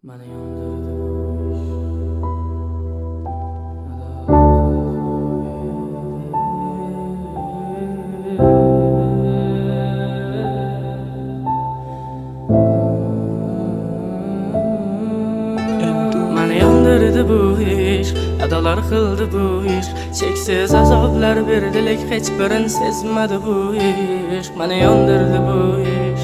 Məni yandırdı bu iş. Məni yandırdı bu iş, adalar kıldı bu iş. Çeksiz azablar verdilik, hiç birin sezmedi bu iş. Məni yandırdı bu iş,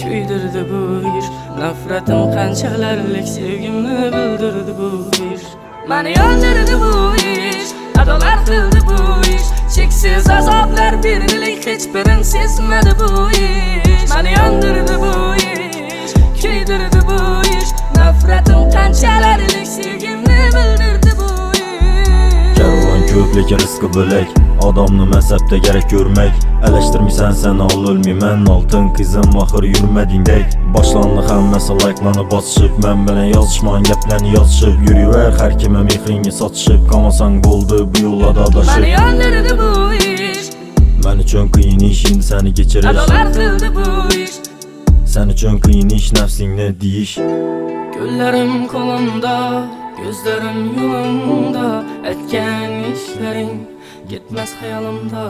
küydürdü bu iş. Nefretim kançalarlik, sevgimni bildirdi bu iş. Məni yandırdı bu iş, adalar kıldı bu iş. Çeksiz azablar verdilik, hiç birin sezmedi bu iş. Məni yandırdı bu iş, küydürdü bu iş. Nefretim kançalarlik, sevgimni bildirdi bu iş. Kervan köp lekin rizqi bölək, adamını məzəbdə gərək görmək. Ələşdirmisən sən al ölməyəm, altın qızım axır yürmədingdək. Başlanlıq həmməsə layıqlanıb açışıb, mən bənə yazışman gəpləni yazışıb. Yürüyər hər kimə mehrini satışıb, qamasan qoldu bu yolla da daşıb. Məni yandırdı bu iş, Mən üçün qıyın iş indi səni geçirir. adalar kıldı bu iş. Sən üçün qıyın iş nəfsinlə deyiş. Güllerim kolumda, gözlerim yolunda. Etken işlerin gitmez hayalimda.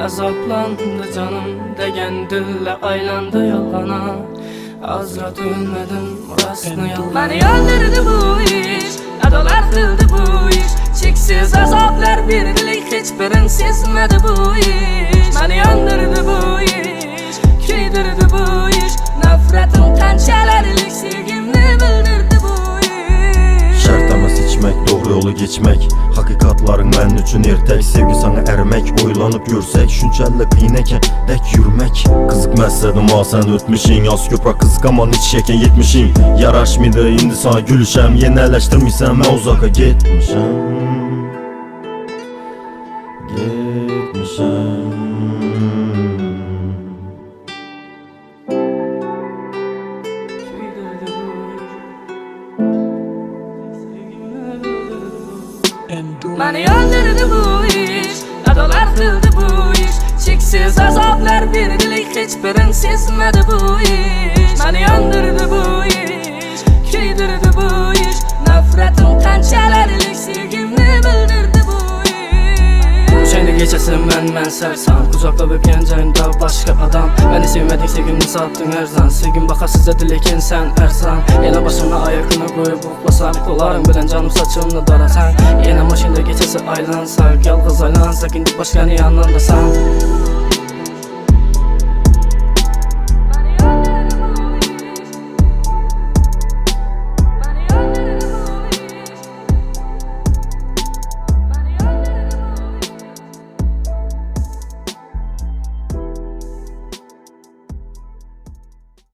Azaplandı canım degen dille aylandı yalana. Azra dönmedim rastını yalan. Beni yandırdı bu iş, adalar kıldı bu iş. Çeksiz azaplar verdilik, hiçbirin sezmedi bu iş. Beni yandırdı bu iş, küydürdü bu iş. Nefretim kançalarlik, sevgimni bildirdi bu iş. Şərtəmə seçmək, doğru yolu geçmək. Hakikatların mən üçün ertək. Sevgi sana ərmək, oylanıb görsək. Şüncəllə qiynəkən dək yürmək. Qızıq məsədim ha sən ötmüşün. Az köpək qızqaman iç şəkən yetmişin. Yaraşmıdı indi sana gülüşəm. Yenələşdirmirsən mən uzaqa getmişəm. Küydürdü bu iş, sevgimni bildirdi bu iş. Beni yandırdı bu iş, adalar kıldı bu iş. Çeksiz azaplar verdilik, hiçbirin sezmedi bu iş. Beni yandırdı bu iş, küydürdü bu iş. Nefretim kançalarlik, sevgimni bildirdi bu iş. Şeyini geçesin mən sərsam, qucaqlab öpgəncəyində başqa adam. Məni sevmədik, sevgimni satdın ərzan. Sevgim baxa sizə diləkin sən ərzan. Yenə başına ayaqını qoyub uxlasan, qolarım bilən canım saçını darasan. Yenə maşında geçəsi aylansak, yalğız aylansak, indi başqanı yanındasan.